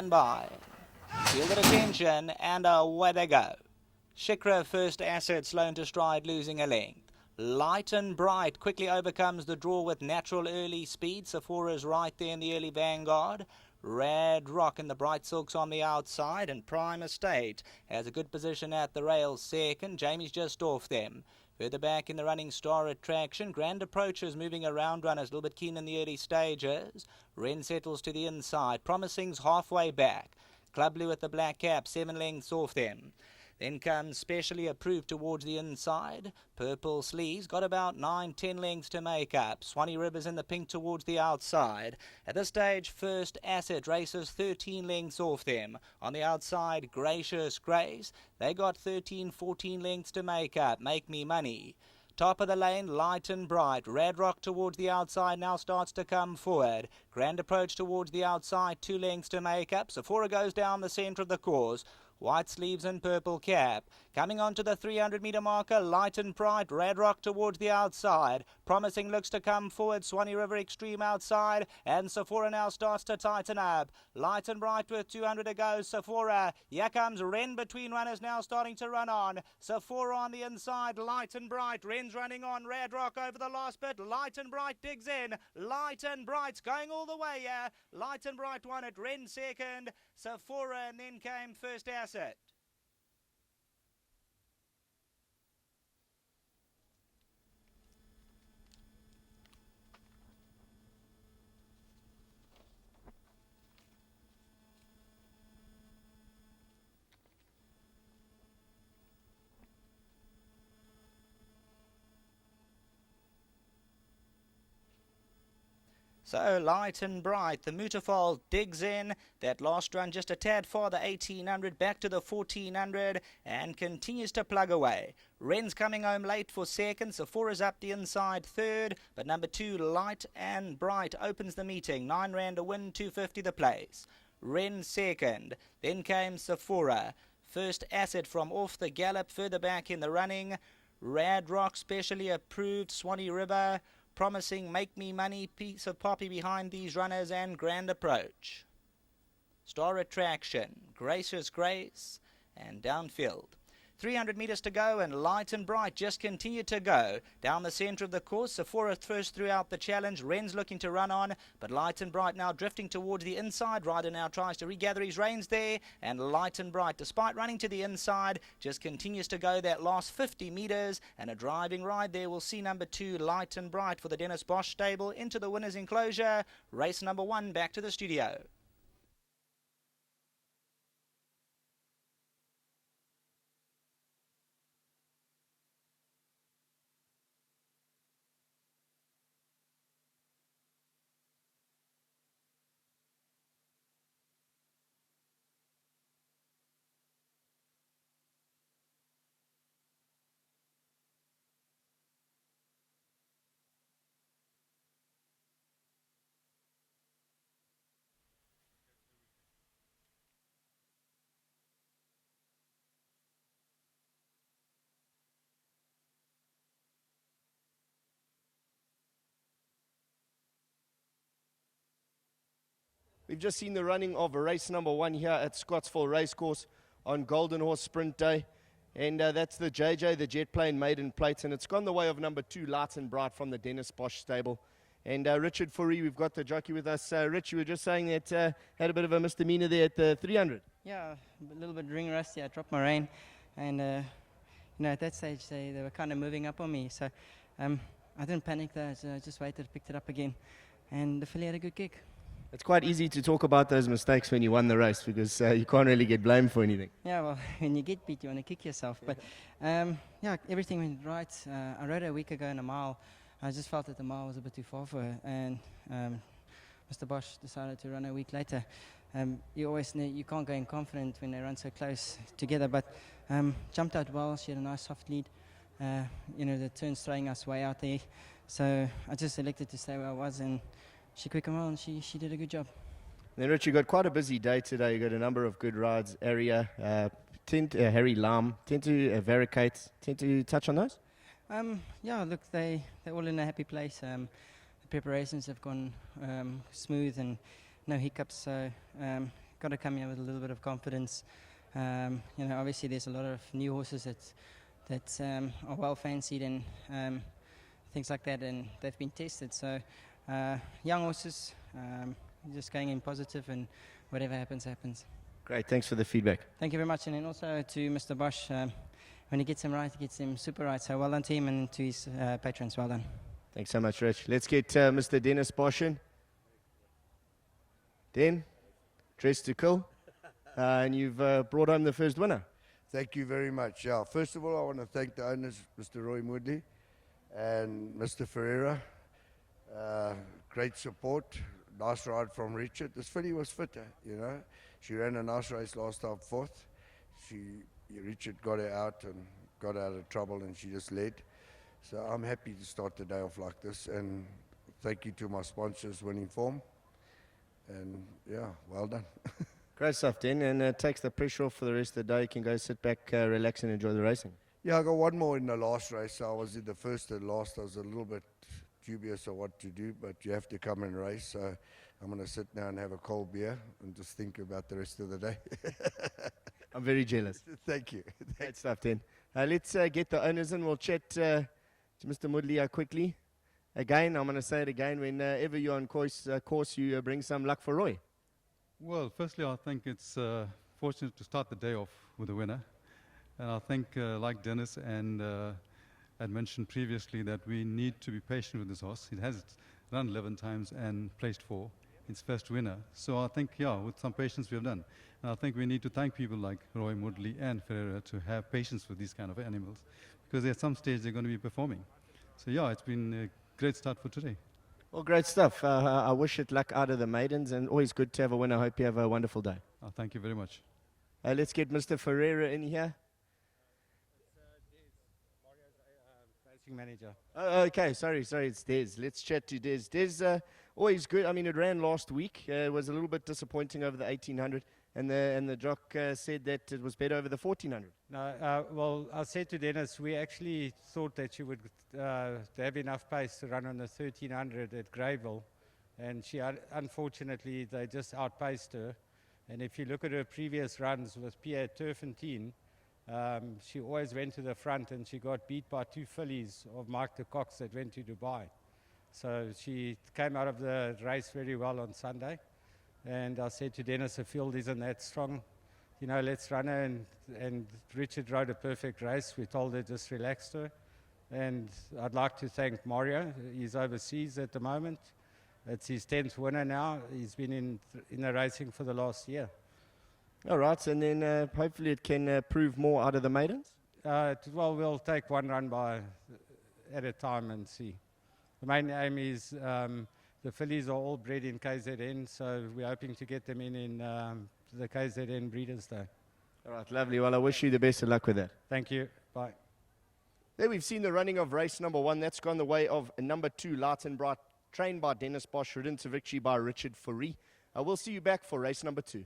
stand by. Feel the attention, and away they go. Shikra first asset, slow into stride, losing a length. Light and Bright quickly overcomes the draw with natural early speed. Sephora's right there in the early vanguard. Red Rock and the Bright Silks on the outside, and Prime Estate has a good position at the rails second. Jamie's just off them. Further back in the running, Star Attraction. Grand Approaches moving around runners, a little bit keen in the early stages. Wren settles to the inside. Promising's halfway back. Club Blue with the black cap, 7 lengths off them. Then comes Specially Approved towards the inside. Purple Sleeves got about 9-10 lengths to make up. Swanee Rivers in the pink towards the outside. At this stage, First Asset races 13 lengths off them. On the outside, Gracious Grace. They got 13-14 lengths to make up. Make Me Money. Top of the lane, Light and Bright. Red Rock towards the outside now starts to come forward. Grand Approach towards the outside, 2 lengths to make up. Sephora goes down the centre of the course. White Sleeves and Purple Cap. Coming on to the 300-metre marker, Light and Bright. Red Rock towards the outside. Promising looks to come forward. Swanee River Extreme outside. And Sephora now starts to tighten up. Light and Bright with 200 to go. Sephora. Here comes Wren between runners now starting to run on. Sephora on the inside. Light and Bright. Wren's running on. Red Rock over the last bit. Light and Bright digs in. Light and Bright's going all the way here. Light and Bright won it. Wren second. Sephora, and then came First Asset. So Light and Bright, the Mutafal digs in. That last run just a tad far, the 1800 back to the 1400, and continues to plug away. Wren's coming home late for second. Sephora's up the inside third, but number 2 Light and Bright opens the meeting. 9 rand a win, 250 the place. Wren second. Then came Sephora. First Asset from off the gallop, further back in the running. Red Rock Specially Approved, Swanee River. Promising, Make Me Money, Piece of Poppy behind these runners, and Grand Approach. Star Attraction, Gracious Grace, and Downfield. 300 metres to go, and Light and Bright just continue to go. Down the centre of the course, Sephora first throughout the challenge. Wren's looking to run on, but Light and Bright now drifting towards the inside. Ryder now tries to regather his reins there, and Light and Bright, despite running to the inside, just continues to go that last 50 metres, and a driving ride there. We'll see number 2, Light and Bright, for the Dennis Bosch stable into the winner's enclosure. Race number 1 back to the studio. We've just seen the running of race number 1 here at Scottsville Racecourse on Golden Horse Sprint Day. And that's the JJ, the Jet Plane Maiden Plate. And it's gone the way of number 2, Light and Bright from the Dennis Bosch stable. And Richard Fourie, we've got the jockey with us. Rich, you were just saying that had a bit of a misdemeanor there at the 300. Yeah, a little bit ring rusty. I dropped my rein. And, at that stage, they were kind of moving up on me. So I didn't panic though. So I just waited, picked it up again. And the filly had a good kick. It's quite easy to talk about those mistakes when you won the race because you can't really get blamed for anything. Yeah, well, when you get beat, you want to kick yourself. But, everything went right. I rode her a week ago in a mile. I just felt that the mile was a bit too far for her. And Mr. Bosch decided to run a week later. You always you can't go in confident when they run so close together. But jumped out well. She had a nice soft lead. The turn's throwing us way out there. So I just elected to stay where I was, and she quick and well, and she did a good job. Then, Rich, you got quite a busy day today. You got a number of good rides. Area, Harry Lam, tend to Varicate. Tend to touch on those? Look, they're all in a happy place. The preparations have gone smooth and no hiccups. So got to come here with a little bit of confidence. Obviously there's a lot of new horses that are well fancied and things like that, and they've been tested. So young horses, just going in positive, and whatever happens, happens. Great, thanks for the feedback. Thank you very much, and then also to Mr. Bosch. When he gets him right, he gets him super right. So well done to him, and to his patrons, well done. Thanks so much, Rich. Let's get Mr. Dennis Bosch in. Den, dressed to kill, and you've brought home the first winner. Thank you very much. Yeah, first of all, I want to thank the owners, Mr. Roy Moodley and Mr. Ferreira. Great support. Nice ride from Richard. This filly was fitter, you know. She ran a nice race last time, fourth. Richard got her out and got out of trouble, and she just led. So I'm happy to start the day off like this, and thank you to my sponsors, Winning Form. And yeah, well done. Great stuff, Den, and it takes the pressure off for the rest of the day. You can go sit back, relax, and enjoy the racing. Yeah, I got one more in the last race. I was in the first and last. I was a little bit dubious of what to do, but you have to come and race. So I'm going to sit now and have a cold beer and just think about the rest of the day. I'm very jealous. Thank you. Great stuff, Den. Let's get the owners in. We'll chat to Mr. Moodley quickly. Again, I'm going to say it again. Whenever you're on course, you bring some luck for Roy. Well, firstly, I think it's fortunate to start the day off with a winner. And I think, like Dennis and had mentioned previously, that we need to be patient with this horse. It has run 11 times and placed 4. Its first winner. So I think, yeah, with some patience we have done. And I think we need to thank people like Roy Moodley and Ferreira to have patience with these kind of animals, because at some stage they're going to be performing. So yeah, it's been a great start for today. Well, great stuff. I wish it luck out of the maidens, and always good to have a winner. I hope you have a wonderful day. Thank you very much. Let's get Mr. Ferreira in here. Racing manager. Oh, okay, sorry, it's Des. Let's chat to Des. Des, always good. I mean, it ran last week. It was a little bit disappointing over the 1800, and the jock said that it was better over the 1400. No, well, I said to Dennis, we actually thought that she would have enough pace to run on the 1300 at Greyville, and she unfortunately they just outpaced her. And if you look at her previous runs with Pierre Turfentine, she always went to the front, and she got beat by 2 fillies of Mike de Cox that went to Dubai. So she came out of the race very well on Sunday. And I said to Dennis, the field isn't that strong. You know, let's run her. And Richard rode a perfect race. We told her just relax her. And I'd like to thank Mario. He's overseas at the moment. It's his 10th winner now. He's been in the racing for the last year. All right, and then hopefully it can prove more out of the maidens? Well, we'll take one run at a time and see. The main aim is the fillies are all bred in KZN, so we're hoping to get them in the KZN Breeders' Day. All right, lovely. Well, I wish you the best of luck with that. Thank you. Bye. There we've seen the running of race number 1. That's gone the way of number 2, Light and Bright, trained by Dennis Bosch, ridden to victory by Richard Fourie. We'll see you back for race number 2.